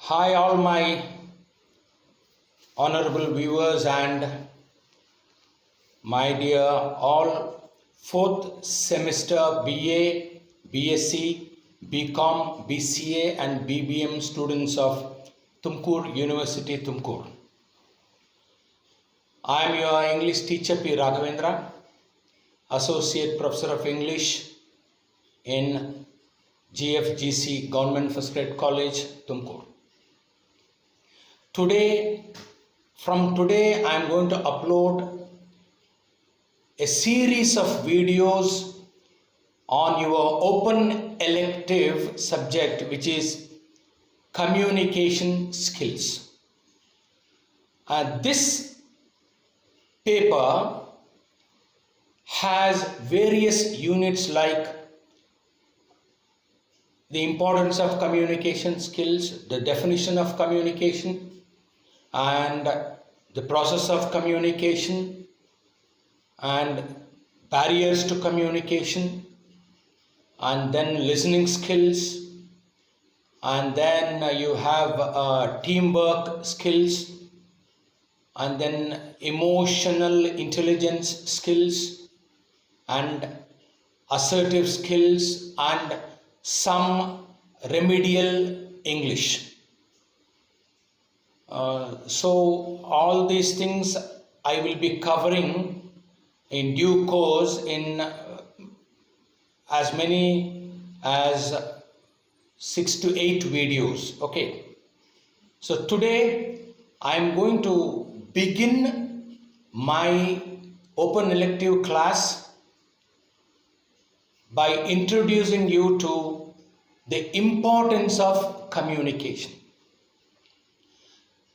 Hi, all my honorable viewers and my dear all fourth semester BA, BSc, BCom, BCA, and BBM students of Tumkur University, Tumkur. I am your English teacher P. Raghavendra, Associate Professor of English in GFGC Government First Grade College, Tumkur. From today, I am going to upload a series of videos on your open elective subject, which is communication skills. This paper has various units like the importance of communication skills, the definition of communication, and the process of communication, and barriers to communication, and then listening skills, and then you have teamwork skills, and then emotional intelligence skills, and assertive skills, and some remedial English. So all these things I will be covering in due course in as many as 6 to 8 videos. Okay. So today I am going to begin my open elective class by introducing you to the importance of communication.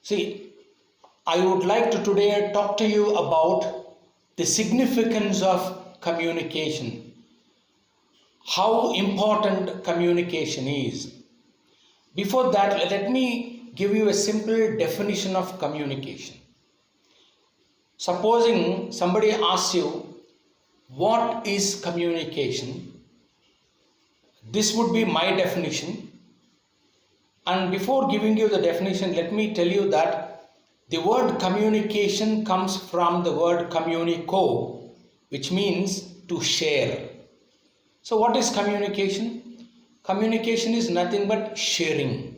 See, I would like to today talk to you about the significance of communication, how important communication is. Before that, let me give you a simple definition of communication. Supposing somebody asks you, what is communication? This would be my definition. And before giving you the definition, let me tell you that the word communication comes from the word communico, which means to share. So what is communication? Communication is nothing but sharing.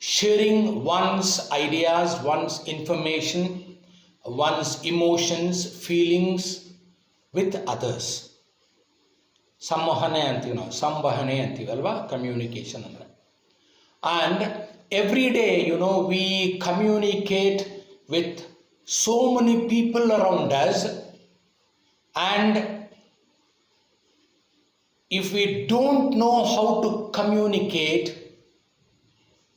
Sharing one's ideas, one's information, one's emotions, feelings with others. Samvahane antivi alva communication andre. And every day, we communicate with so many people around us, and if we don't know how to communicate,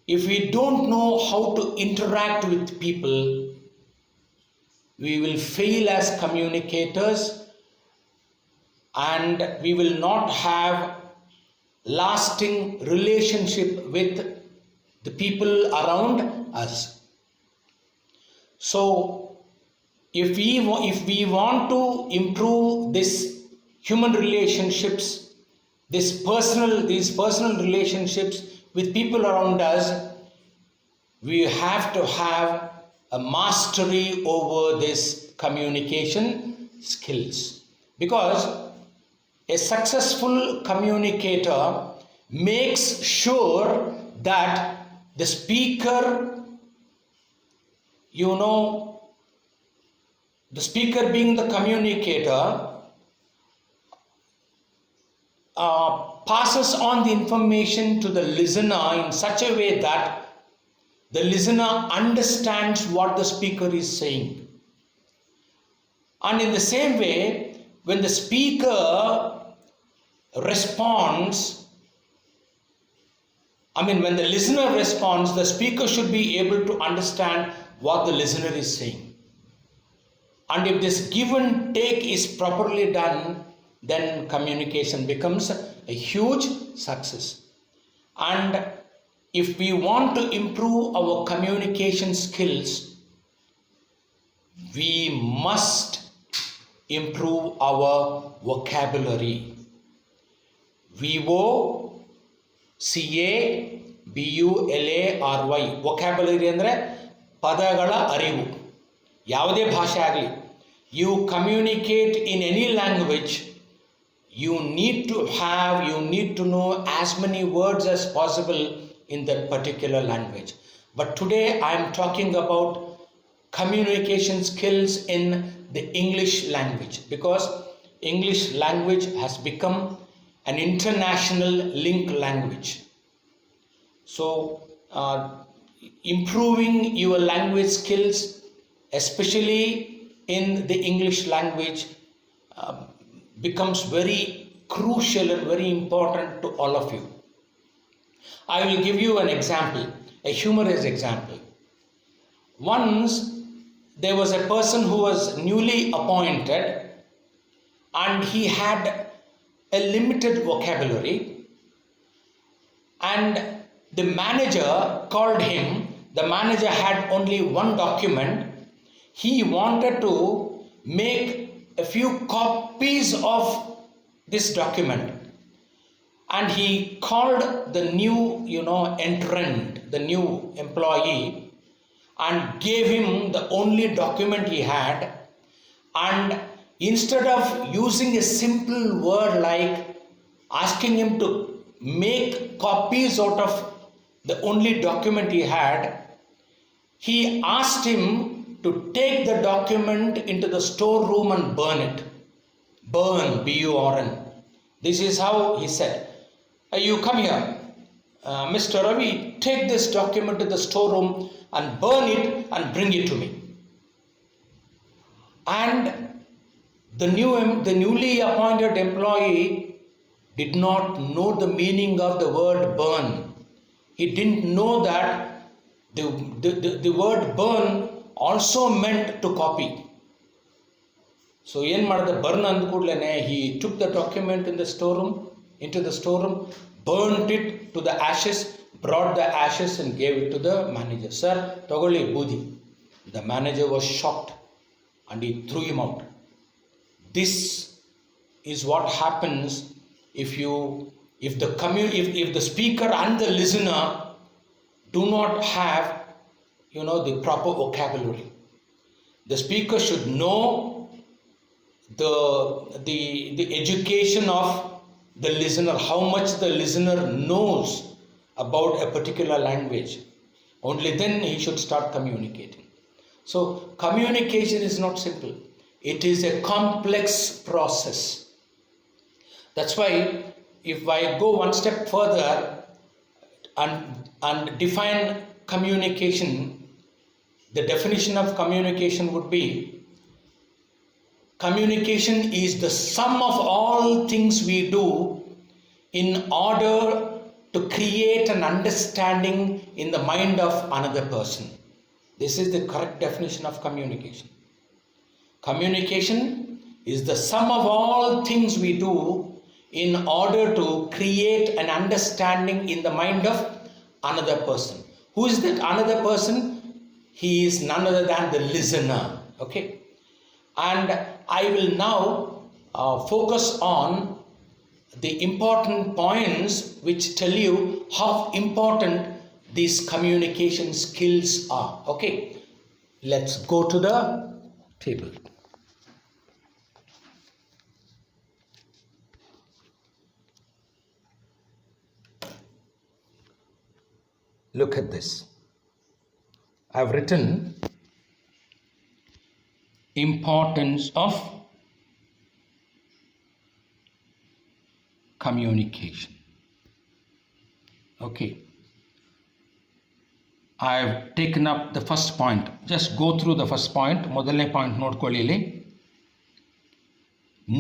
if we don't know how to interact with people, we will fail as communicators, and we will not have lasting relationship with the people around us. So if we want to improve this human relationships, these personal relationships with people around us, we have to have a mastery over this communication skills, because a successful communicator makes sure that the speaker, the speaker being the communicator, passes on the information to the listener in such a way that the listener understands what the speaker is saying. And in the same way, when the speaker responds, when the listener responds, the speaker should be able to understand what the listener is saying. And if this give and take is properly done, then communication becomes a huge success. And if we want to improve our communication skills, we must improve our vocabulary. VOCA BULARY. Vocabulary ಅಂದರೆ ಪದಗಳ ಅರಿವು. ಯಾವುದೇ ಭಾಷೆ ಆಗಲಿ, you communicate in any language, you need to know as many words as possible in that particular language. But today I am talking about communication skills in the English language, because English language has become an international link language. So improving your language skills, especially in the English language, becomes very crucial and very important to all of you. I will give you an example, a humorous example. Once there was a person who was newly appointed and he had a limited vocabulary, and the manager called him. The manager had only one document. He wanted to make a few copies of this document, and he called the new entrant, the new employee, and gave him the only document he had. And instead of using a simple word like asking him to make copies out of the only document he had, he asked him to take the document into the storeroom and burn it. Burn, B-U-R-N. This is how he said, you come here, Mr. Ravi, take this document to the storeroom and burn it and bring it to me. And the newly appointed employee did not know the meaning of the word burn. He didn't know that the word burn also meant to copy. So ಏನು ಮಾಡಿದ, burn ಅಂದ ಕೂಡಲೇ he took the document into the storeroom, burnt it to the ashes, brought the ashes and gave it to the manager. Sir, ತಗೊಳ್ಳಿ ಬೂದಿ. The manager was shocked and he threw him out. This is what happens if the speaker and the listener do not have the proper vocabulary. The speaker should know the education of the listener, how much the listener knows about a particular language. Only then he should start communicating. So communication is not simple. It is a complex process. That's why if I go one step further and define communication, the definition of communication would be, communication is the sum of all things we do in order to create an understanding in the mind of another person. This is the correct definition of communication. Communication is the sum of all things we do in order to create an understanding in the mind of another person. Who is that another person? He is none other than the listener. Okay? And I will now focus on the important points which tell you how important these communication skills are. Okay? Let's go to the table. Look at this. I've written importance of communication. Okay. I've taken up the first point. Just go through the first point. ಮೊದಲನೇ point ನೋಡ್ಕೊಳ್ಳಿ ಇಲ್ಲಿ.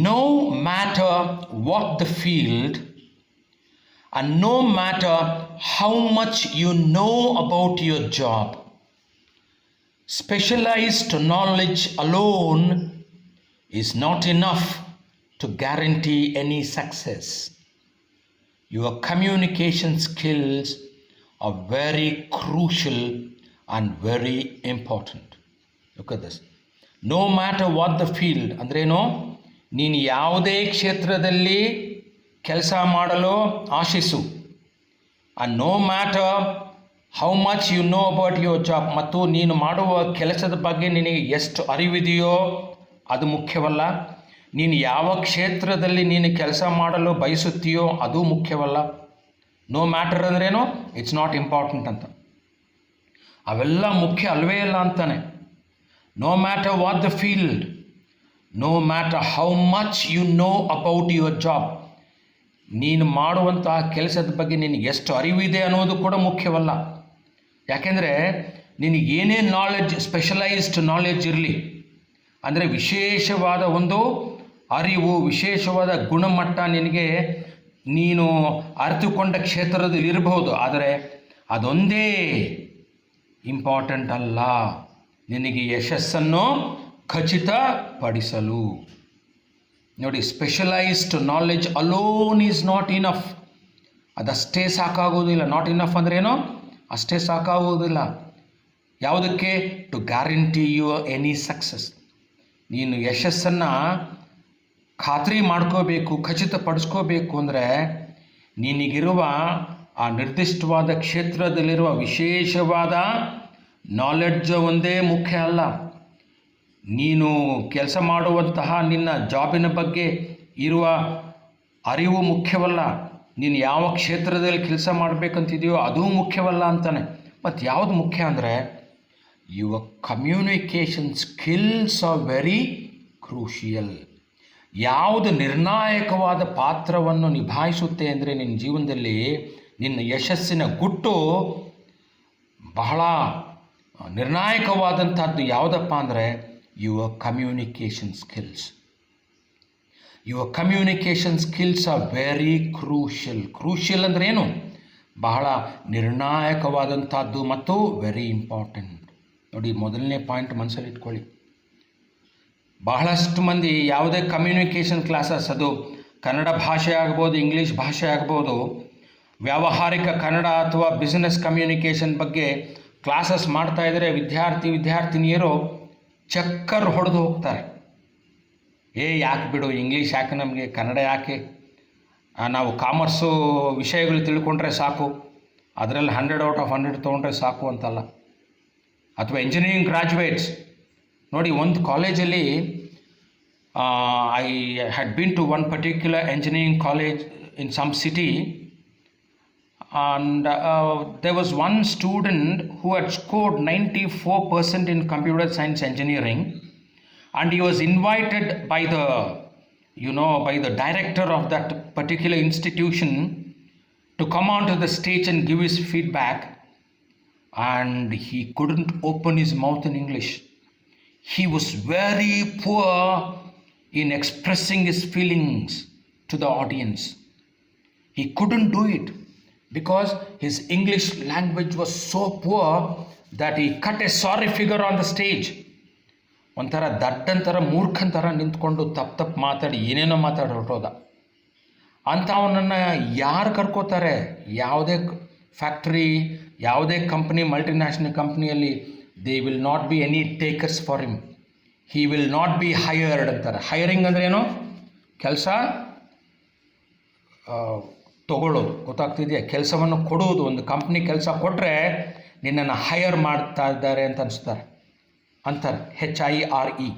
No matter what the field, and no matter how much you know about your job, specialized knowledge alone is not enough to guarantee any success. Your communication skills are very crucial and very important. Look at this. No matter what the field, ಅಂದ್ರೇನು, ನೀನು ಯಾವುದೇ ಕ್ಷೇತ್ರದಲ್ಲಿ ಕೆಲಸ ಮಾಡಲು ಆಶಿಸು, and no matter how much you know about your job, ಮತ್ತು ನೀನು ಮಾಡುವ ಕೆಲಸದ ಬಗ್ಗೆ ನಿನಗೆ ಎಷ್ಟು ಅರಿವಿದೆಯೋ ಅದು ಮುಖ್ಯವಲ್ಲ. ನೀನು ಯಾವ ಕ್ಷೇತ್ರದಲ್ಲಿ ನೀನು ಕೆಲಸ ಮಾಡಲು ಬಯಸುತ್ತೀಯೋ ಅದು ಮುಖ್ಯವಲ್ಲ. ನೋ ಮ್ಯಾಟರ್ ಅಂದ್ರೇನು? ಇಟ್ಸ್ ನಾಟ್ ಇಂಪಾರ್ಟೆಂಟ್ ಅಂತ. ಅವೆಲ್ಲ ಮುಖ್ಯ ಅಲ್ವೇ ಇಲ್ಲ ಅಂತಾನೆ. No matter what the field, no matter how much you know about your job, ನೀನು ಮಾಡುವಂತಹ ಕೆಲಸದ ಬಗ್ಗೆ ನಿನಗೆ ಎಷ್ಟು ಅರಿವಿದೆ ಅನ್ನೋದು ಕೂಡ ಮುಖ್ಯವಲ್ಲ. ಯಾಕೆಂದರೆ ನಿನಗೆ ಏನೇ ನಾಲೆಡ್ಜ್, ಸ್ಪೆಷಲೈಸ್ಡ್ ನಾಲೆಡ್ಜ್ ಇರಲಿ, ಅಂದರೆ ವಿಶೇಷವಾದ ಒಂದು ಅರಿವು, ವಿಶೇಷವಾದ ಗುಣಮಟ್ಟ ನಿನಗೆ ನೀನು ಅರಿತುಕೊಂಡ ಕ್ಷೇತ್ರದಲ್ಲಿ ಇರಬಹುದು, ಆದರೆ ಅದೊಂದೇ ಇಂಪಾರ್ಟೆಂಟ್ ಅಲ್ಲ ನಿನಗೆ ಯಶಸ್ಸನ್ನು ಖಚಿತಪಡಿಸಲು. ನೋಡಿ, specialized knowledge alone is not enough. ಅದಷ್ಟೇ ಸಾಕಾಗೋದಿಲ್ಲ. ನಾಟ್ ಇನಫ್ ಅಂದ್ರೇನು? ಅಷ್ಟೇ ಸಾಕಾಗೋದಿಲ್ಲ. ಯಾವುದಕ್ಕೆ? To guarantee your any success. ನೀನು ಯಶಸ್ಸನ್ನು ಖಾತ್ರಿ ಮಾಡ್ಕೋಬೇಕು, ಖಚಿತಪಡಿಸ್ಕೋಬೇಕು ಅಂದರೆ ನಿನಗಿರುವ ಆ ನಿರ್ದಿಷ್ಟವಾದ ಕ್ಷೇತ್ರದಲ್ಲಿರುವ ವಿಶೇಷವಾದ ನಾಲೆಡ್ಜ್ ಒಂದೇ ಮುಖ್ಯ ಅಲ್ಲ. ನೀನು ಕೆಲಸ ಮಾಡುವಂತಹ ನಿನ್ನ ಜಾಬಿನ ಬಗ್ಗೆ ಇರುವ ಅರಿವು ಮುಖ್ಯವಲ್ಲ. ನೀನು ಯಾವ ಕ್ಷೇತ್ರದಲ್ಲಿ ಕೆಲಸ ಮಾಡಬೇಕಂತಿದೆಯೋ ಅದು ಮುಖ್ಯವಲ್ಲ ಅಂತಾನೆ. ಮತ್ತು ಯಾವುದು ಮುಖ್ಯ ಅಂದರೆ your communication skills are very crucial. ಯಾವುದು ನಿರ್ಣಾಯಕವಾದ ಪಾತ್ರವನ್ನು ನಿಭಾಯಿಸುತ್ತೆ ಅಂದರೆ ನಿನ್ನ ಜೀವನದಲ್ಲಿ ನಿನ್ನ ಯಶಸ್ಸಿನ ಗುಟ್ಟು ಬಹಳ ನಿರ್ಣಾಯಕವಾದಂಥದ್ದು ಯಾವುದಪ್ಪ ಅಂದರೆ your communication skills. Your communication skills are very crucial. Crucial ಅಂದರೆ ಏನು? ಬಹಳ ನಿರ್ಣಾಯಕವಾದಂಥದ್ದು ಮತ್ತು ವೆರಿ ಇಂಪಾರ್ಟೆಂಟ್. ನೋಡಿ, ಮೊದಲನೇ ಪಾಯಿಂಟ್ ಮನಸ್ಸಲ್ಲಿ ಇಟ್ಕೊಳ್ಳಿ. ಬಹಳಷ್ಟು ಮಂದಿ ಯಾವುದೇ ಕಮ್ಯುನಿಕೇಷನ್ ಕ್ಲಾಸಸ್, ಅದು ಕನ್ನಡ ಭಾಷೆ ಆಗ್ಬೋದು, ಇಂಗ್ಲೀಷ್ ಭಾಷೆ ಆಗ್ಬೋದು, ವ್ಯಾವಹಾರಿಕ ಕನ್ನಡ ಅಥವಾ ಬಿಸ್ನೆಸ್ ಕಮ್ಯುನಿಕೇಷನ್ ಬಗ್ಗೆ ಕ್ಲಾಸಸ್ ಮಾಡ್ತಾಯಿದ್ರೆ ವಿದ್ಯಾರ್ಥಿನಿಯರು ಚಕ್ಕರ್ ಹೊಡೆದು ಹೋಗ್ತಾರೆ. ಯಾಕೆ ಬಿಡು, ಇಂಗ್ಲೀಷ್ ಯಾಕೆ ನಮಗೆ, ಕನ್ನಡ ಯಾಕೆ, ನಾವು ಕಾಮರ್ಸು ವಿಷಯಗಳು ತಿಳ್ಕೊಂಡ್ರೆ ಸಾಕು, ಅದರಲ್ಲಿ 100/100 ತೊಗೊಂಡ್ರೆ ಸಾಕು ಅಂತಲ್ಲ. ಅಥವಾ ಇಂಜಿನಿಯರಿಂಗ್ ಗ್ರಾಜ್ಯುಯೇಟ್ಸ್ ನೋಡಿ, ಒಂದು ಕಾಲೇಜಲ್ಲಿ I had been to one particular engineering college in some city, and there was one student who had scored 94% in computer science engineering, and he was invited by the director of that particular institution to come onto the stage and give his feedback, and he couldn't open his mouth in English. He was very poor in expressing his feelings to the audience. He couldn't do it because his English language was so poor that he cut a sorry figure on the stage. ಒಂಥರ ದಡ್ಡಂಥರ ಮೂರ್ಖಂಥರ ನಿಂತ್ಕೊಂಡು ತಪ್ಪು ಮಾತಾಡಿ ಏನೇನೋ ಮಾತಾಡಿ ಹೊರಟೋದ. ಅಂಥವನನ್ನು ಯಾರು ಕರ್ಕೋತಾರೆ? ಯಾವುದೇ factory, ಯಾವುದೇ company, multinational ಕಂಪ್ನಿಯಲ್ಲಿ they will not be any takers for him. He will not be hired ಅಂತಾರೆ. ಹೈರಿಂಗ್ ಅಂದರೆ ಏನು? ಕೆಲಸ ತಗೊಳ್ಳೋದು, ಗೊತ್ತಾಗ್ತಿದೆಯಾ? ಕೆಲಸವನ್ನು ಕೊಡುವುದು. ಒಂದು ಕಂಪ್ನಿ ಕೆಲಸ ಕೊಟ್ಟರೆ ನಿನ್ನನ್ನು ಹೈಯರ್ ಮಾಡ್ತಾ ಇದ್ದಾರೆ ಅಂತ ಅನಿಸ್ತಾರೆ ಅಂತಾರೆ, HIRE.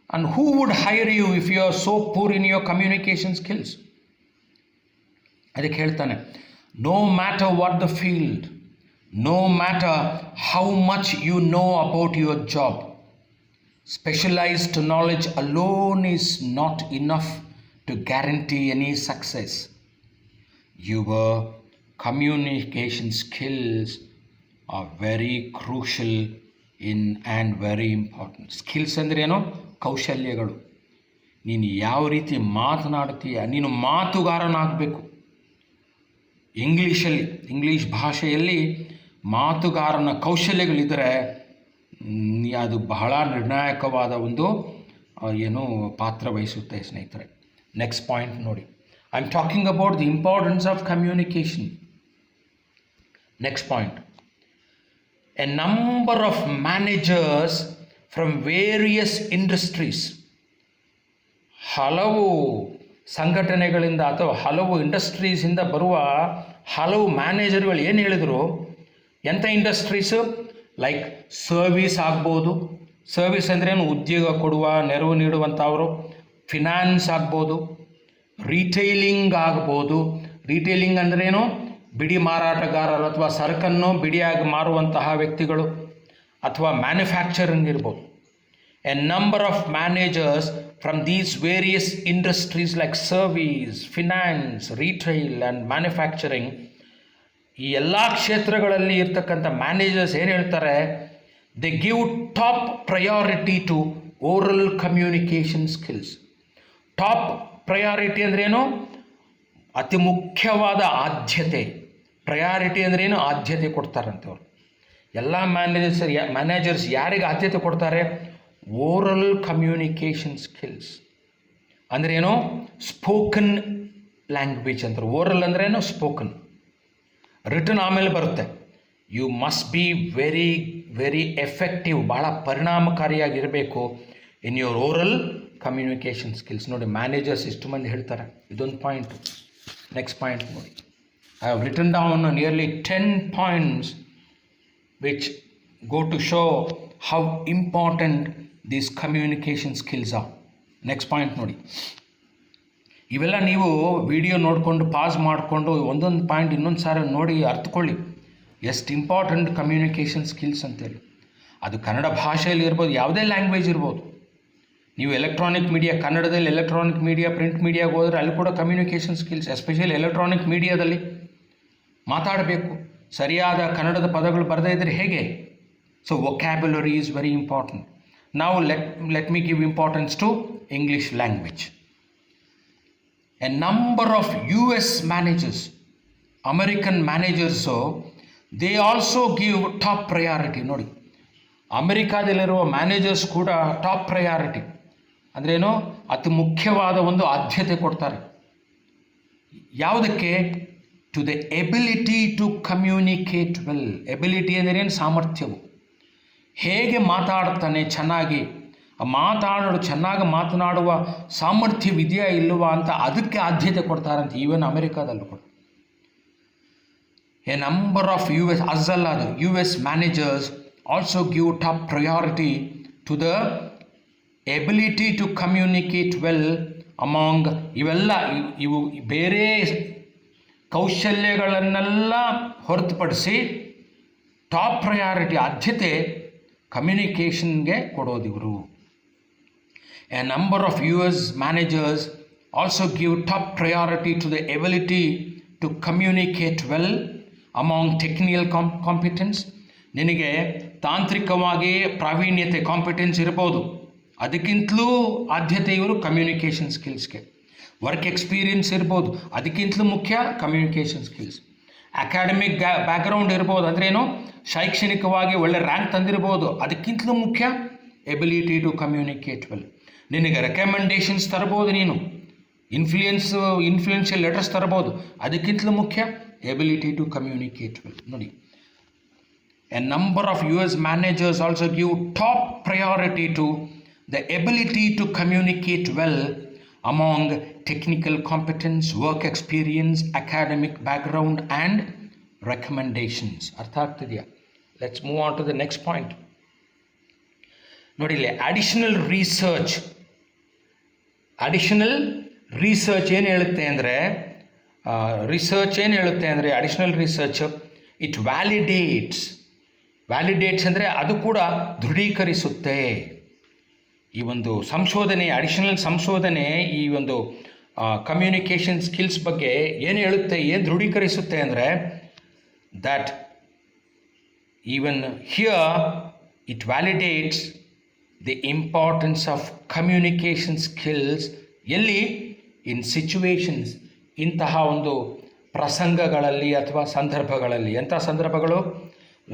And who would hire you if you are so poor in your communication skills? ಅದಕ್ಕೆ ಹೇಳ್ತಾನೆ, no matter what the field, no matter how much you know about your job, specialized knowledge alone is not enough to guarantee any success. Your communication skills are very crucial and very important. Skills ಅಂದರೆ ಏನು? ಕೌಶಲ್ಯಗಳು. ನೀನು ಯಾವ ರೀತಿ ಮಾತನಾಡ್ತೀಯ, ನೀನು ಮಾತುಗಾರನಾಗಬೇಕು. English ಭಾಷೆಯಲ್ಲಿ ಮಾತುಗಾರನ ಕೌಶಲ್ಯಗಳಿದ್ದರೆ ಅದು ಬಹಳ ನಿರ್ಣಾಯಕವಾದ ಒಂದು ಪಾತ್ರ ವಹಿಸುತ್ತೆ ಸ್ನೇಹಿತರೆ. ನೆಕ್ಸ್ಟ್ ಪಾಯಿಂಟ್ ನೋಡಿ, I am talking about the importance of communication. Next point, A number of managers from various industries, ಹಲವು ಸಂಘಟನೆಗಳಿಂದ ಅಥವಾ ಹಲವು ಇಂಡಸ್ಟ್ರೀಸಿಂದ ಬರುವ ಹಲವು ಮ್ಯಾನೇಜರ್ಗಳು ಏನು ಹೇಳಿದರು, ಎಂಥ ಇಂಡಸ್ಟ್ರೀಸು, ಲೈಕ್ ಸರ್ವಿಸ್ ಆಗ್ಬೋದು, ಸರ್ವಿಸ್ ಅಂದ್ರೇನು, ಉದ್ಯೋಗ ಕೊಡುವ, ನೆರವು ನೀಡುವಂಥವರು, ಫಿನಾನ್ಸ್ ಆಗ್ಬೋದು, ರಿಟೈಲಿಂಗ್ ಆಗ್ಬೋದು. ರಿಟೈಲಿಂಗ್ ಅಂದ್ರೇನು, ಬಿಡಿ ಮಾರಾಟಗಾರರು ಅಥವಾ ಸರಕನ್ನು ಬಿಡಿಯಾಗಿ ಮಾರುವಂತಹ ವ್ಯಕ್ತಿಗಳು, ಅಥವಾ ಮ್ಯಾನುಫ್ಯಾಕ್ಚರಿಂಗ್ ಇರ್ಬೋದು. A number of managers from these various industries like service, finance, retail and manufacturing, ಈ ಎಲ್ಲ ಕ್ಷೇತ್ರಗಳಲ್ಲಿ ಇರ್ತಕ್ಕಂಥ ಮ್ಯಾನೇಜರ್ಸ್ ಏನು ಹೇಳ್ತಾರೆ, they give top priority to oral communication skills. Top priority ಅಂದ್ರೇನು, ಅತಿ ಮುಖ್ಯವಾದ ಆದ್ಯತೆ. ಪ್ರಯಾರಿಟಿ ಅಂದ್ರೇನು, ಆದ್ಯತೆ ಕೊಡ್ತಾರಂತೆ ಅವರು. ಎಲ್ಲ ಮ್ಯಾನೇಜರ್ಸ್ ಯಾರಿಗೆ ಆದ್ಯತೆ ಕೊಡ್ತಾರೆ, ಓರಲ್ ಕಮ್ಯುನಿಕೇಷನ್ ಸ್ಕಿಲ್ಸ್ ಅಂದ್ರೇನು, ಸ್ಪೋಕನ್ ಲ್ಯಾಂಗ್ವೇಜ್ ಅಂತಾರೆ. ಓರಲ್ ಅಂದ್ರೇನು, ಸ್ಪೋಕನ್. ರಿಟರ್ನ್ ಆಮೇಲೆ ಬರುತ್ತೆ. You must be very very effective, ಭಾಳ ಪರಿಣಾಮಕಾರಿಯಾಗಿರಬೇಕು in your oral communication skills. ನೋಡಿ, ಮ್ಯಾನೇಜರ್ಸ್ ಇಷ್ಟು ಮಂದಿ ಹೇಳ್ತಾರೆ. ಇದೊಂದು ಪಾಯಿಂಟು. ನೆಕ್ಸ್ಟ್ ಪಾಯಿಂಟ್ ನೋಡಿ, I have written down nearly 10 points which go to show how important these communication skills are. Next point ನೋಡಿ, ಇವೆಲ್ಲ ನೀವು ವಿಡಿಯೋ ನೋಡಿಕೊಂಡು ಪಾಸ್ ಮಾಡಿಕೊಂಡು ಒಂದೊಂದು ಪಾಯಿಂಟ್ ಇನ್ನೊಂದು ಸಾರಿ ನೋಡಿ ಅರ್ಥಕೊಳ್ಳಿ, ಎಷ್ಟು ಇಂಪಾರ್ಟೆಂಟ್ ಕಮ್ಯುನಿಕೇಷನ್ ಸ್ಕಿಲ್ಸ್ ಅಂತೇಳಿ. ಅದು ಕನ್ನಡ ಭಾಷೆಯಲ್ಲಿ ಇರ್ಬೋದು, ಯಾವುದೇ ಲ್ಯಾಂಗ್ವೇಜ್ ಇರ್ಬೋದು. ನೀವು ಎಲೆಕ್ಟ್ರಾನಿಕ್ ಮೀಡಿಯಾ, ಕನ್ನಡದಲ್ಲಿ ಎಲೆಕ್ಟ್ರಾನಿಕ್ ಮೀಡಿಯಾ, ಪ್ರಿಂಟ್ ಮೀಡಿಯಾಗೆ ಹೋದರೆ ಅಲ್ಲಿ ಕೂಡ ಕಮ್ಯುನಿಕೇಷನ್ ಸ್ಕಿಲ್ಸ್, ಎಸ್ಪೆಷಲಿ ಎಲೆಕ್ಟ್ರಾನಿಕ್ ಮೀಡಿಯಾದಲ್ಲಿ ಮಾತಾಡಬೇಕು. ಸರಿಯಾದ ಕನ್ನಡದ ಪದಗಳು ಬರದೇ ಇದ್ದರೆ ಹೇಗೆ? So vocabulary is very important. ನಾವು let me give importance to English language. A number of US managers, American managers, they also give top priority. ನೋಡಿ, ಅಮೆರಿಕಾದಲ್ಲಿರುವ ಮ್ಯಾನೇಜರ್ಸ್ ಕೂಡ ಟಾಪ್ ಪ್ರಯಾರಿಟಿ ಅಂದ್ರೇನು, ಅತಿ ಮುಖ್ಯವಾದ ಒಂದು ಆದ್ಯತೆ ಕೊಡ್ತಾರೆ. ಯಾವುದಕ್ಕೆ? To the ability to communicate well. Ability ಅಂದ್ರೇನು? ಸಾಮರ್ಥ್ಯವು. ಹೇಗೆ ಮಾತಾಡ್ತಾನೆ ಚೆನ್ನಾಗಿ, ಚೆನ್ನಾಗಿ ಮಾತನಾಡುವ ಸಾಮರ್ಥ್ಯವಿದೆಯಾ ಇಲ್ಲವಾ ಅಂತ ಅದಕ್ಕೆ ಆದ್ಯತೆ ಕೊಡ್ತಾರಂತೆ, ಈವನ್ ಅಮೆರಿಕಾದಲ್ಲೂ ಕೂಡ. A number of US managers also give top priority to the ability to communicate well among. ಇವು ಬೇರೆ ಕೌಶಲ್ಯಗಳನ್ನೆಲ್ಲ ಹೊರತುಪಡಿಸಿ ಟಾಪ್ ಪ್ರಯಾರಿಟಿ, ಆದ್ಯತೆ ಕಮ್ಯುನಿಕೇಷನ್ಗೆ ಕೊಡೋದಿವರು. A number of US managers also give top priority to the ability to communicate well among technical competence. ನಿನಗೆ ತಾಂತ್ರಿಕವಾಗಿ ಪ್ರಾವೀಣ್ಯತೆ, competence ಇರ್ಬೋದು, ಅದಕ್ಕಿಂತಲೂ ಆದ್ಯತೆ ಇವರು ಕಮ್ಯುನಿಕೇಷನ್ ಸ್ಕಿಲ್ಸ್ಗೆ. ವರ್ಕ್ ಎಕ್ಸ್ಪೀರಿಯನ್ಸ್ ಇರ್ಬೋದು, ಅದಕ್ಕಿಂತಲೂ ಮುಖ್ಯ ಕಮ್ಯುನಿಕೇಷನ್ ಸ್ಕಿಲ್ಸ್. ಅಕಾಡೆಮಿಕ್ ಬ್ಯಾಕ್ಗ್ರೌಂಡ್ ಇರ್ಬೋದು, ಅಂದ್ರೇನು, ಶೈಕ್ಷಣಿಕವಾಗಿ ಒಳ್ಳೆ ರ್ಯಾಂಕ್ ತಂದಿರ್ಬೋದು, ಅದಕ್ಕಿಂತಲೂ ಮುಖ್ಯ ಎಬಿಲಿಟಿ ಟು ಕಮ್ಯುನಿಕೇಟ್ ವೆಲ್. ನಿನಗೆ ರೆಕಮೆಂಡೇಷನ್ಸ್ ತರ್ಬೋದು, ನೀನು ಇನ್ಫ್ಲೂಯೆನ್ಷಿಯಲ್ ಲೆಟರ್ಸ್ ತರ್ಬೋದು, ಅದಕ್ಕಿಂತಲೂ ಮುಖ್ಯ ಎಬಿಲಿಟಿ ಟು ಕಮ್ಯುನಿಕೇಟ್ ವೆಲ್. ನೋಡಿ, a number of US managers also give top priority to the ability to communicate well among technical competence, work experience, academic background and recommendations. ಅರ್ಥ ಆಗ್ತಿದೆಯಾ? Let's move on to the next point. ನೋಡಿ, ಇಲ್ಲಿ additional research ಏನು ಹೇಳುತ್ತೆ ಅಂದರೆ, additional research it ವ್ಯಾಲಿಡೇಟ್ಸ್ ಅಂದರೆ ಅದು ಕೂಡ ದೃಢೀಕರಿಸುತ್ತೆ. ಈ ಒಂದು ಸಂಶೋಧನೆ, ಅಡಿಷನಲ್ ಸಂಶೋಧನೆ ಈ ಒಂದು ಕಮ್ಯುನಿಕೇಷನ್ ಸ್ಕಿಲ್ಸ್ ಬಗ್ಗೆ ಏನು ಹೇಳುತ್ತೆ, ಏನು ದೃಢೀಕರಿಸುತ್ತೆ ಅಂದರೆ, that even here it validates the importance of communication skills. ಎಲ್ಲಿ? ಇನ್ ಸಿಚುವೇಶನ್ಸ್, ಇಂತಹ ಒಂದು ಪ್ರಸಂಗಗಳಲ್ಲಿ ಅಥವಾ ಸಂದರ್ಭಗಳಲ್ಲಿ. ಎಂಥ ಸಂದರ್ಭಗಳು?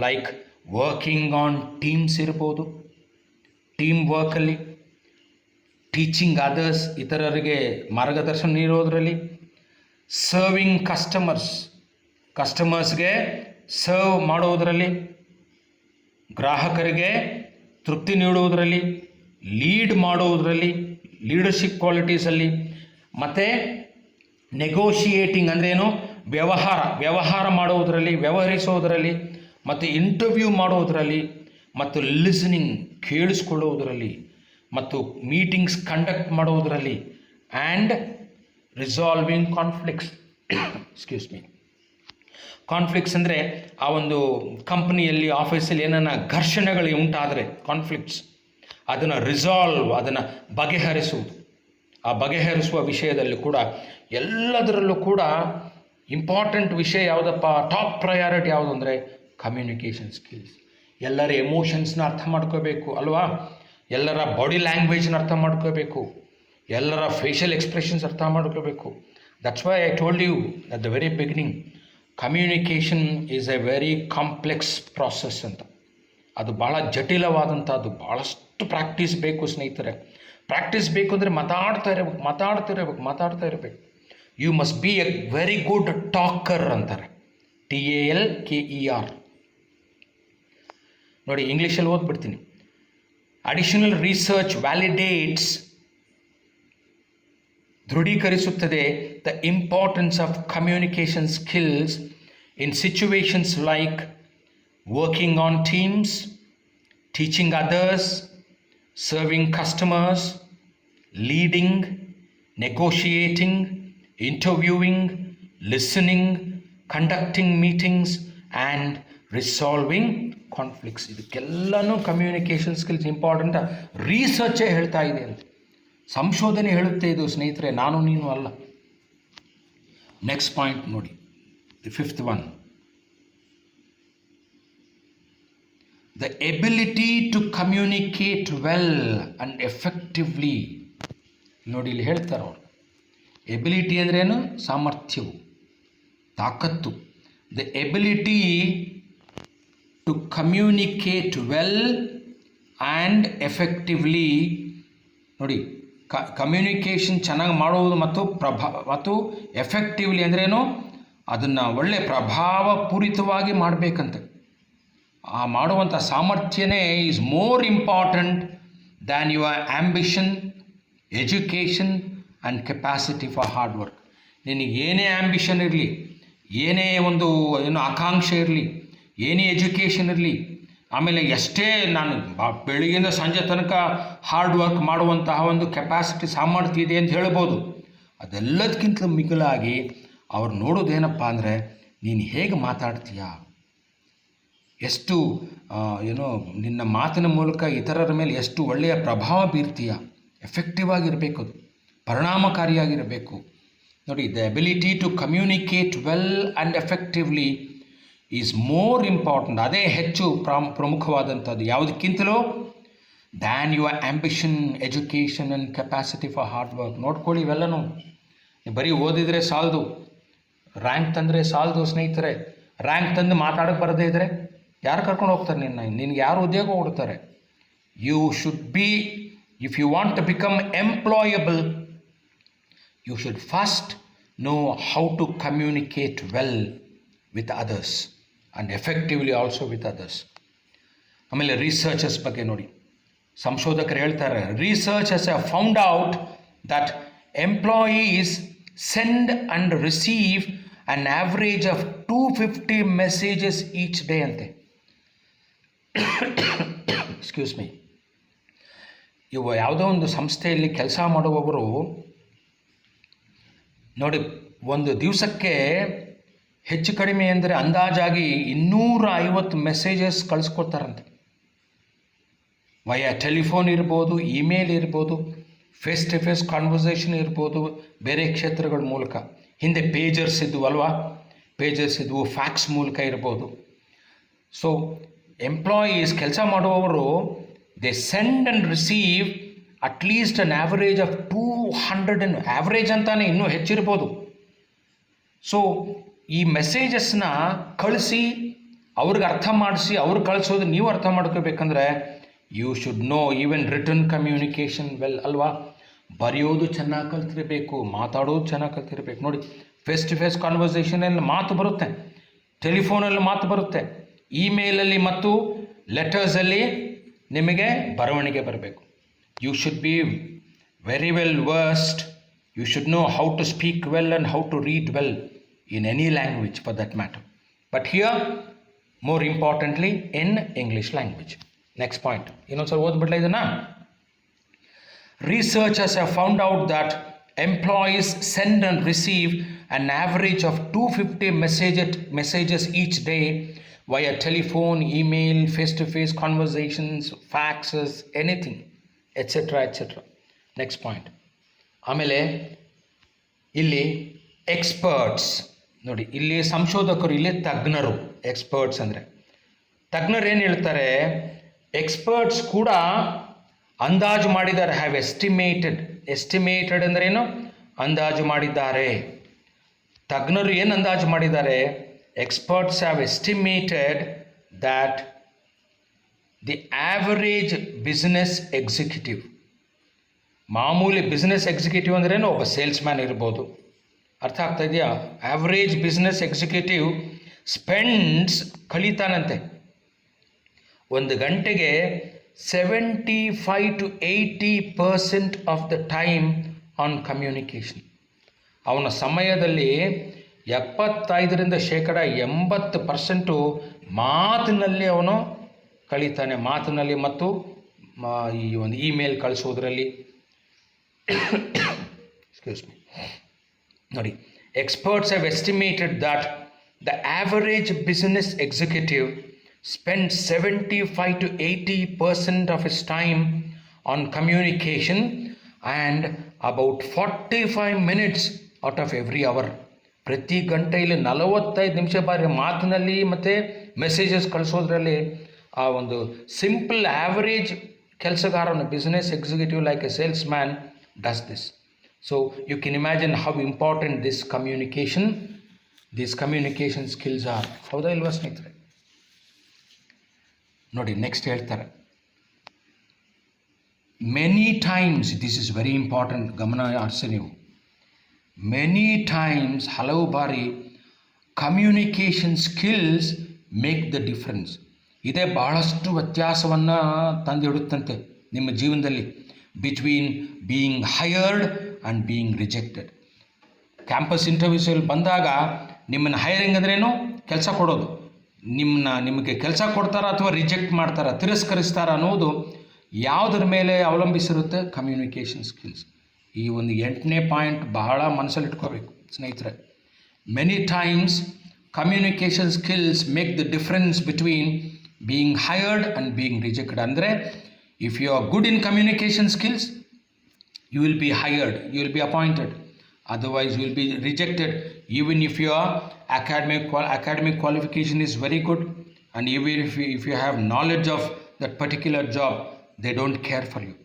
ಲೈಕ್ ವರ್ಕಿಂಗ್ ಆನ್ ಟೀಮ್ಸ್ ಇರ್ಬೋದು, ಟೀಮ್ ವರ್ಕಲ್ಲಿ, ಟೀಚಿಂಗ್ ಅದರ್ಸ್, ಇತರರಿಗೆ ಮಾರ್ಗದರ್ಶನ ನೀಡೋದರಲ್ಲಿ, ಸರ್ವಿಂಗ್ ಕಸ್ಟಮರ್ಸ್ಗೆ ಸರ್ವ್ ಮಾಡೋದರಲ್ಲಿ, ಗ್ರಾಹಕರಿಗೆ ತೃಪ್ತಿ ನೀಡುವುದರಲ್ಲಿ, ಲೀಡ್ ಮಾಡೋದರಲ್ಲಿ, ಲೀಡರ್ಶಿಪ್ ಕ್ವಾಲಿಟೀಸಲ್ಲಿ, ಮತ್ತು ನೆಗೋಷಿಯೇಟಿಂಗ್ ಅಂದ್ರೇನು, ವ್ಯವಹಾರ ಮಾಡೋದರಲ್ಲಿ, ವ್ಯವಹರಿಸೋದರಲ್ಲಿ, ಮತ್ತು ಇಂಟರ್ವ್ಯೂ ಮಾಡೋದರಲ್ಲಿ, ಮತ್ತು ಲಿಸನಿಂಗ್ ಕೇಳಿಸ್ಕೊಳ್ಳೋದರಲ್ಲಿ, ಮತ್ತು ಮೀಟಿಂಗ್ಸ್ ಕಂಡಕ್ಟ್ ಮಾಡೋದರಲ್ಲಿ, and resolving conflicts. Excuse me. Conflicts ಅಂದರೆ ಆ ಒಂದು ಕಂಪ್ನಿಯಲ್ಲಿ, ಆಫೀಸಲ್ಲಿ ಏನನ್ನ ಘರ್ಷಣೆಗಳು ಉಂಟಾದರೆ ಕಾನ್ಫ್ಲಿಕ್ಟ್ಸ್, ಅದನ್ನು ಬಗೆಹರಿಸುವುದು. ಆ ಬಗೆಹರಿಸುವ ವಿಷಯದಲ್ಲಿ ಕೂಡ ಎಲ್ಲದರಲ್ಲೂ ಕೂಡ ಇಂಪಾರ್ಟೆಂಟ್ ವಿಷಯ ಯಾವುದಪ್ಪ, ಟಾಪ್ ಪ್ರಯಾರಿಟಿ ಯಾವುದು ಅಂದರೆ ಕಮ್ಯುನಿಕೇಷನ್ ಸ್ಕಿಲ್ಸ್. ಎಲ್ಲರ ಎಮೋಷನ್ಸ್ನ ಅರ್ಥ ಮಾಡ್ಕೋಬೇಕು ಅಲ್ವಾ, ಎಲ್ಲರ ಬಾಡಿ ಲ್ಯಾಂಗ್ವೇಜ್ನ ಅರ್ಥ ಮಾಡ್ಕೋಬೇಕು, ಎಲ್ಲರ ಫೇಶಿಯಲ್ ಎಕ್ಸ್ಪ್ರೆಷನ್ಸ್ ಅರ್ಥ ಮಾಡ್ಕೋಬೇಕು. That's why I told you at the very beginning, communication is a very complex process ಅಂತ. ಅದು ಭಾಳ ಜಟಿಲವಾದಂಥದ್ದು, ಭಾಳಷ್ಟು ಪ್ರಾಕ್ಟೀಸ್ ಬೇಕು ಸ್ನೇಹಿತರೆ. ಪ್ರಾಕ್ಟೀಸ್ ಬೇಕು ಅಂದರೆ ಮಾತಾಡ್ತಾ ಇರಬೇಕು. You must be a very good talker ಅಂತಾರೆ, TALKER. ನೋಡಿ, ಇಂಗ್ಲೀಷಲ್ಲಿ ಓದ್ಬಿಡ್ತೀನಿ. ಅಡಿಷನಲ್ ರಿಸರ್ಚ್ ವ್ಯಾಲಿಡೇಟ್ಸ್, ದೃಢೀಕರಿಸುತ್ತದೆ, the importance of communication skills in situations like working on teams, teaching others, serving customers, leading, negotiating, interviewing, listening, conducting meetings, and resolving conflicts. ಇದಕ್ಕೆಲ್ಲನೂ communication skills important. ರಿಸರ್ಚೇ ಹೇಳ್ತಾ ಇದೆ ಅಂತ, ಸಂಶೋಧನೆ ಹೇಳುತ್ತೆ ಇದು ಸ್ನೇಹಿತರೆ, ನಾನು ನೀನು ಅಲ್ಲ. ನೆಕ್ಸ್ಟ್ ಪಾಯಿಂಟ್ ನೋಡಿ, the fifth one, the ability to communicate well and effectively. ನೋಡಿ, ಇಲ್ಲಿ ಹೇಳ್ತಾರೆ ಅವರು, ಎಬಿಲಿಟಿ ಅಂದ್ರೇನು, ಸಾಮರ್ಥ್ಯವು, ತಾಕತ್ತು. The ability to communicate well and effectively. ನೋಡಿ, ಕಮ್ಯುನಿಕೇಷನ್ ಚೆನ್ನಾಗಿ ಮಾಡುವುದು ಮತ್ತು ಎಫೆಕ್ಟಿವ್ಲಿ ಅಂದ್ರೇನು, ಅದನ್ನು ಒಳ್ಳೆ ಪ್ರಭಾವಪೂರಿತವಾಗಿ ಮಾಡಬೇಕಂತೆ. ಆ ಮಾಡುವಂಥ ಸಾಮರ್ಥ್ಯನೇ is more important than your ambition, education and capacity for hard work. ನಿನಗೆ ಏನೇ ಆ್ಯಂಬಿಷನ್ ಇರಲಿ, ಏನೇ ಒಂದು ಆಕಾಂಕ್ಷೆ ಇರಲಿ, ಏನೇ ಎಜುಕೇಷನ್ ಇರಲಿ, ಆಮೇಲೆ ಎಷ್ಟೇ ನಾನು ಬೆಳಗ್ಗೆಯಿಂದ ಸಂಜೆ ತನಕ ಹಾರ್ಡ್ ವರ್ಕ್ ಮಾಡುವಂತಹ ಒಂದು ಕೆಪಾಸಿಟಿ, ಸಾಮರ್ಥ್ಯ ಇದೆ ಅಂತ ಹೇಳ್ಬೋದು. ಅದೆಲ್ಲದಕ್ಕಿಂತ ಮಿಗಿಲಾಗಿ ಅವ್ರು ನೋಡೋದೇನಪ್ಪ ಅಂದರೆ, ನೀನು ಹೇಗೆ ಮಾತಾಡ್ತೀಯ, ಎಷ್ಟು ನಿನ್ನ ಮಾತಿನ ಮೂಲಕ ಇತರರ ಮೇಲೆ ಎಷ್ಟು ಒಳ್ಳೆಯ ಪ್ರಭಾವ ಬೀರ್ತೀಯ, ಎಫೆಕ್ಟಿವ್ ಆಗಿರಬೇಕು, ಅದು ಪರಿಣಾಮಕಾರಿಯಾಗಿರಬೇಕು. ನೋಡಿ, the ability to communicate well and effectively is more important. ಅದೇ ಹೆಚ್ಚು ಪ್ರಮುಖವಾದಂಥದ್ದು ಯಾವುದಕ್ಕಿಂತಲೂ than your ambition, education and capacity for hard work. ನೋಡ್ಕೊಳ್ಳಿ, ಇವೆಲ್ಲನೂ ಬರೀ ಓದಿದರೆ ಸಾಲದು, ರ್ಯಾಂಕ್ ತಂದರೆ ಸಾಲದು ಸ್ನೇಹಿತರೆ. ರ್ಯಾಂಕ್ ತಂದು ಮಾತಾಡೋಕ್ಕೆ ಬರದೇ ಇದ್ದರೆ ಯಾರು ಕರ್ಕೊಂಡು ಹೋಗ್ತಾರೆ ನಿನಗೆ ಯಾರು ಉದ್ಯೋಗ ಕೊಡ್ತಾರೆ? You should be, if you want to become employable, you should first know how to communicate well with others and effectively also with others. ಆಮೇಲೆ ರಿಸರ್ಚಸ್ ಬಗ್ಗೆ ನೋಡಿ, ಸಂಶೋಧಕರು ಹೇಳ್ತಾರೆ, research has found out that employees send and receive an average of 250 messages each day ಅಂತೆ. Excuse me. ಇವು ಯಾವುದೋ ಒಂದು ಸಂಸ್ಥೆಯಲ್ಲಿ ಕೆಲಸ ಮಾಡುವವರು ನೋಡಿ, ಒಂದು ದಿವಸಕ್ಕೆ ಹೆಚ್ಚು ಕಡಿಮೆ ಅಂದರೆ ಅಂದಾಜಾಗಿ 250 ಮೆಸೇಜಸ್ ಕಳಿಸ್ಕೊಡ್ತಾರಂತೆ. ವಯ ಟೆಲಿಫೋನ್ ಇರ್ಬೋದು, ಇಮೇಲ್ ಇರ್ಬೋದು, ಫೇಸ್ ಟು ಫೇಸ್ ಕಾನ್ವರ್ಸೇಷನ್ ಇರ್ಬೋದು, ಬೇರೆ ಕ್ಷೇತ್ರಗಳ ಮೂಲಕ. ಹಿಂದೆ ಪೇಜರ್ಸ್ ಇದ್ವು ಅಲ್ವಾ, ಪೇಜರ್ಸ್ ಇದ್ವು, ಫ್ಯಾಕ್ಸ್ ಮೂಲಕ ಇರ್ಬೋದು. ಸೊ ಎಂಪ್ಲಾಯೀಸ್, ಕೆಲಸ ಮಾಡುವವರು, they send and receive at least an average of 200, average ಅಂತಾನೆ ಇನ್ನೂ ಹೆಚ್ಚಿರ್ಬೋದು. ಸೊ ಈ ಮೆಸೇಜಸ್ನ ಕಳಿಸಿ ಅವ್ರಿಗೆ ಅರ್ಥ ಮಾಡಿಸಿ, ಅವ್ರು ಕಳಿಸೋದು ನೀವು ಅರ್ಥ ಮಾಡ್ಕೋಬೇಕಂದ್ರೆ you should know even written communication well ಅಲ್ವಾ. ಬರೆಯೋದು ಚೆನ್ನಾಗಿ ಕಲ್ತಿರಬೇಕು, ಮಾತಾಡೋದು ಚೆನ್ನಾಗಿ ಕಲ್ತಿರಬೇಕು. ನೋಡಿ, ಫೇಸ್ ಟು ಫೇಸ್ ಕಾನ್ವರ್ಸೇಷನಲ್ಲಿ ಮಾತು ಬರುತ್ತೆ, ಟೆಲಿಫೋನಲ್ಲಿ ಮಾತು ಬರುತ್ತೆ, ಇಮೇಲಲ್ಲಿ ಮತ್ತು ಲೆಟರ್ಸಲ್ಲಿ ನಿಮಗೆ ಬರವಣಿಗೆ ಬರಬೇಕು. You should be very well versed You should know how to speak well and how to read well in any language for that matter. But here, more importantly, in English language. Next point. Sir, ಓದ್ಬಿಡ್ಲ ಇದನ್ನ? Researchers have found out that employees send and receive an average of 250 messages each day via telephone, email, face-to-face conversations, faxes, anything, etc., etc. Next point. ಆಮೇಲೆ ಇಲ್ಲಿ experts ನೋಡಿ, ಇಲ್ಲಿ ಸಂಶೋಧಕರು, ಇಲ್ಲಿ ತಜ್ಞರು. Experts ಅಂದರೆ ತಜ್ಞರು ಏನು ಹೇಳ್ತಾರೆ? ಎಕ್ಸ್ಪರ್ಟ್ಸ್ ಕೂಡ ಅಂದಾಜು ಮಾಡಿದ್ದಾರೆ. ಹ್ಯಾವ್ ಎಸ್ಟಿಮೇಟೆಡ್ ಅಂದ್ರೆ ಏನು? ಅಂದಾಜು ಮಾಡಿದ್ದಾರೆ. ತಜ್ಞರು ಏನು ಅಂದಾಜು ಮಾಡಿದ್ದಾರೆ? Experts have estimated that the average business executive, ಮಾಮೂಲಿ ಬಿಸ್ನೆಸ್ ಎಕ್ಸಿಕ್ಯೂಟಿವ್ ಅಂದ್ರೇನು? ಒಬ್ಬ ಸೇಲ್ಸ್ ಮ್ಯಾನ್ ಇರ್ಬೋದು. ಅರ್ಥ ಆಗ್ತಾ ಇದೆಯಾ? ಆವ್ರೇಜ್ ಬಿಸ್ನೆಸ್ ಎಕ್ಸಿಕ್ಯೂಟಿವ್ ಸ್ಪೆಂಡ್ಸ್, ಕಳೀತಾನಂತೆ, ಒಂದು ಗಂಟೆಗೆ 75 to 80% of the time on communication. ಅವನ ಸಮಯದಲ್ಲಿ 75% ಮಾತಿನಲ್ಲಿ ಅವನು ಕಳೀತಾನೆ. ಮಾತಿನಲ್ಲಿ ಮತ್ತು ಈ ಒಂದು ಇಮೇಲ್ ಕಳಿಸೋದ್ರಲ್ಲಿ. Excuse me. ನೋಡಿ, experts have estimated that the average business executive spends 75 to 80% of his time on communication and about 45 minutes out of every hour. ಪ್ರತಿ ಗಂಟೆಯಲ್ಲಿ 45 ನಿಮಿಷ ಬಾರಿ ಮಾತಿನಲ್ಲಿ ಮತ್ತು ಮೆಸೇಜಸ್ ಕಳಿಸೋದ್ರಲ್ಲಿ ಆ ಒಂದು ಸಿಂಪಲ್ ಆವರೇಜ್ ಕೆಲಸಗಾರನ business executive like a salesman does this. So you can imagine how important this communication skills are. ಹೌದಾ ಇಲ್ವಾ ಸ್ನೇಹಿತರೆ? ನೋಡಿ, ನೆಕ್ಸ್ಟ್ ಹೇಳ್ತಾರೆ, many times, this is very important, ಗಮನ ಹರಿಸಿ ನೀವು. ಮೆನಿ ಟೈಮ್ಸ್, ಹಲವು ಬಾರಿ, communication skills make the difference. ಇದೇ ಬಹಳಷ್ಟು ವ್ಯತ್ಯಾಸವನ್ನು ತಂದಿಡುತ್ತಂತೆ ನಿಮ್ಮ ಜೀವನದಲ್ಲಿ, between being hired and being rejected. Campus ಇಂಟರ್ವ್ಯೂಸಲ್ಲಿ ಬಂದಾಗ ನಿಮ್ಮನ್ನು ಹೈರಿಂಗ್ ಅಂದ್ರೇನು? ಕೆಲಸ ಕೊಡೋದು. ನಿಮಗೆ ಕೆಲಸ ಕೊಡ್ತಾರ ಅಥವಾ ರಿಜೆಕ್ಟ್ ಮಾಡ್ತಾರ, ತಿರಸ್ಕರಿಸ್ತಾರ ಅನ್ನೋದು ಯಾವುದರ ಮೇಲೆ ಅವಲಂಬಿಸಿರುತ್ತೆ? Communication skills. ಈ ಒಂದು 8ನೇ ಪಾಯಿಂಟ್ ಬಹಳ ಮನಸ್ಸಲ್ಲಿಟ್ಕೋಬೇಕು ಸ್ನೇಹಿತರೆ. Many times communication skills make the difference between being hired and being rejected. ಅಂದರೆ if you are good in communication skills, you will be hired, you will be appointed. Otherwise you will be rejected, even if your academic qualification is very good, and even if you have knowledge of that particular job, they don't care for you.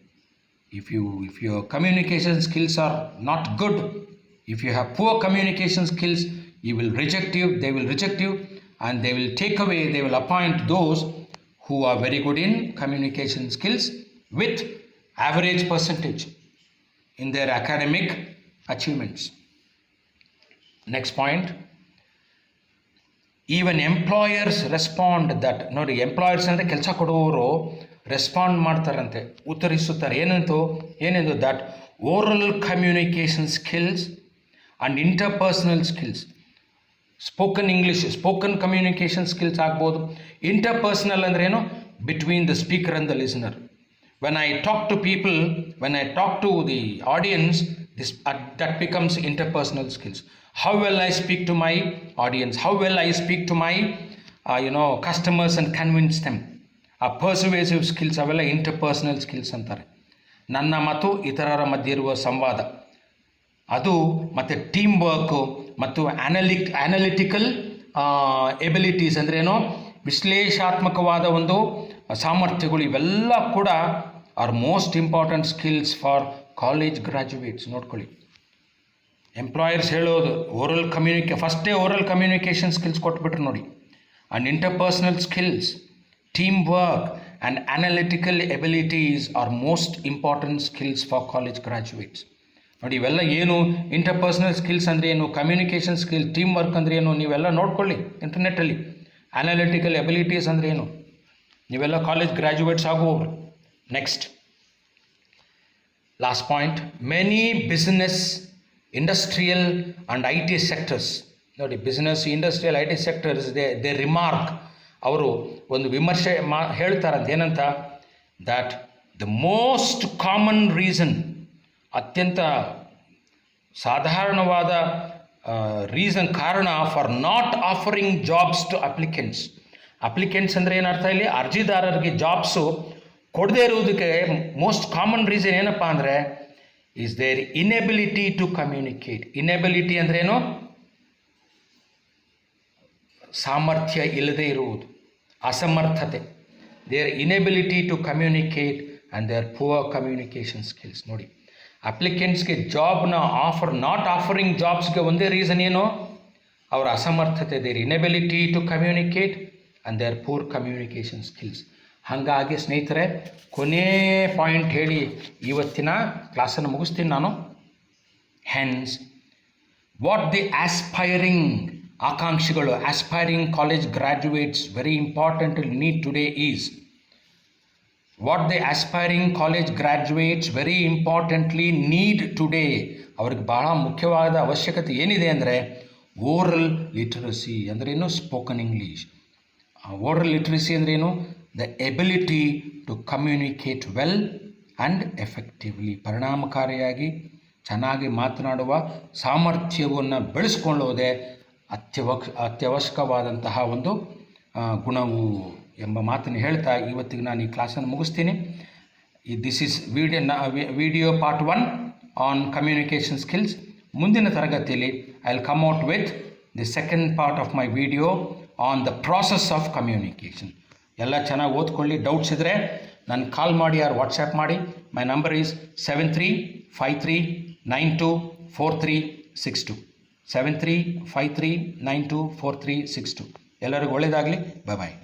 If your communication skills are not good, if you have poor communication skills, they will reject you, and they will appoint those who are very good in communication skills with average percentage in their academic achievements. Next point, even employers respond that, ನೋಡಿ, employers ಅಂದರೆ ಕೆಲಸ ಕೊಡುವವರು respond ಮಾಡ್ತಾರಂತೆ, ಉತ್ತರಿಸುತ್ತಾರೆ. ಏನೆಂದು that oral communication skills and interpersonal skills. Spoken English, spoken communication skills ಆಗ್ಬೋದು. Interpersonal ಅಂದ್ರೇನು? Between the speaker and the listener. When I talk to people, when I talk to the audience, that becomes interpersonal skills. How well I speak to my audience, how well I speak to my customers and convince them. Persuasive skills ಅವೆಲ್ಲ interpersonal skills ಅಂತಾರೆ. ನನ್ನ ಮತ್ತು ಇತರರ ಮಧ್ಯೆ ಇರುವ ಸಂವಾದ, ಅದು ಮತ್ತು ಟೀಮ್ ವರ್ಕು ಮತ್ತು ಅನಾಲಿಟಿಕಲ್ ಎಬಿಲಿಟೀಸ್ ಅಂದ್ರೇನು? ವಿಶ್ಲೇಷಾತ್ಮಕವಾದ ಒಂದು ಸಾಮರ್ಥ್ಯಗಳು. ಇವೆಲ್ಲ ಕೂಡ R most important skills for college graduates. ನೋಡ್ಕೊಳ್ಳಿ, ಎಂಪ್ಲಾಯರ್ಸ್ ಹೇಳೋದು ಫಸ್ಟೇ ಓರಲ್ ಕಮ್ಯುನಿಕೇಷನ್ ಸ್ಕಿಲ್ಸ್ ಕೊಟ್ಬಿಟ್ರು ನೋಡಿ. And interpersonal skills, team work and analytical abilities R most important skills for college graduates. ನೋಡಿ, ಇವೆಲ್ಲ ಏನು? ಇಂಟರ್ಪರ್ಸನಲ್ ಸ್ಕಿಲ್ಸ್ ಅಂದರೆ ಏನು? ಕಮ್ಯುನಿಕೇಷನ್ ಸ್ಕಿಲ್, ಟೀಮ್ ವರ್ಕ್ ಅಂದರೆ ಏನು? ನೀವೆಲ್ಲ ನೋಡ್ಕೊಳ್ಳಿ ಇಂಟರ್ನೆಟ್ಟಲ್ಲಿ. ಅನಾಲಿಟಿಕಲ್ ಎಬಿಲಿಟೀಸ್ ಅಂದರೆ ಏನು? ನೀವೆಲ್ಲ ಕಾಲೇಜ್ ಗ್ರ್ಯಾಜುಯೇಟ್ಸ್ ಆಗುವವರು. Next, last point, many business industrial and IT sectors ನೋಡಿ, business, industrial, IT sectors they remark, ಅವರು ಒಂದು ವಿಮರ್ಶೆ ಹೇಳ್ತಾರಂತ ಏನಂತ, that the most common reason, ಅತ್ಯಂತ ಸಾಧಾರಣವಾದ ರೀಸನ್, ಕಾರಣ for not offering jobs to applicants ಅಂದರೆ ಏನರ್ಥ ಇಲ್ಲಿ, ಅರ್ಜಿದಾರರಿಗೆ ಜಾಬ್ಸು ಕೊಡದೇ ಇರುವುದಕ್ಕೆ ಮೋಸ್ಟ್ ಕಾಮನ್ ರೀಸನ್ ಏನಪ್ಪ ಅಂದರೆ is their inability to communicate. Inability ಅಂದ್ರೇನು? ಸಾಮರ್ಥ್ಯ ಇಲ್ಲದೆ ಇರುವುದು, ಅಸಮರ್ಥತೆ. Their inability to communicate and their poor communication skills. ನೋಡಿ, ಅಪ್ಲಿಕೆಂಟ್ಸ್ಗೆ ಜಾಬ್ನ ನಾಟ್ ಆಫರಿಂಗ್ ಜಾಬ್ಸ್ಗೆ ಒಂದೇ ರೀಸನ್ ಏನು? ಅವರ ಅಸಮರ್ಥತೆ, their inability to communicate and their poor communication skills. ಹಾಗಾಗಿ ಸ್ನೇಹಿತರೆ, ಕೊನೇ ಪಾಯಿಂಟ್ ಹೇಳಿ ಇವತ್ತಿನ ಕ್ಲಾಸನ್ನು ಮುಗಿಸ್ತೀನಿ ನಾನು. ಹೆನ್ಸ್ ವಾಟ್ ದಿ ಆಕಾಂಕ್ಷಿಗಳು, aspiring college graduates very important need today is, what the aspiring college graduates very importantly need today, ಅವ್ರಿಗೆ ಬಹಳ ಮುಖ್ಯವಾದ ಅವಶ್ಯಕತೆ ಏನಿದೆ ಅಂದರೆ ಓರಲ್ ಲಿಟರಸಿ. ಅಂದ್ರೇನು? Spoken English. ಓರಲ್ ಲಿಟ್ರಸಿ ಅಂದ್ರೇನು? The ability to communicate well and effectively, ಪರಿಣಾಮಕಾರಿಯಾಗಿ ಚೆನ್ನಾಗಿ ಮಾತನಾಡುವ ಸಾಮರ್ಥ್ಯವನ್ನು ಬೆಳೆಸ್ಕೊಳ್ಳೋದೇ ಅತ್ಯವಶ್ಯಕವಾದಂತಹ ಒಂದು ಗುಣವು ಎಂಬ ಮಾತನ್ನು ಹೇಳ್ತಾ ಇವತ್ತಿಗೆ ನಾನು ಈ ಕ್ಲಾಸನ್ನು ಮುಗಿಸ್ತೀನಿ. This is video part 1 on communication skills. ಮುಂದಿನ ತರಗತಿಯಲ್ಲಿ I will come out with the second part of my video on the process of communication. ಎಲ್ಲ ಚೆನ್ನಾಗಿ ಓದ್ಕೊಳ್ಳಿ. ಡೌಟ್ಸ್ ಇದ್ದರೆ ನಾನು ಕಾಲ್ ಮಾಡಿ, ಯಾರು ವಾಟ್ಸ್ಯಾಪ್ ಮಾಡಿ. My number is 7353924362 7353924362. ಎಲ್ಲರಿಗೂ ಒಳ್ಳೆಯದಾಗಲಿ. ಬಾಯ್.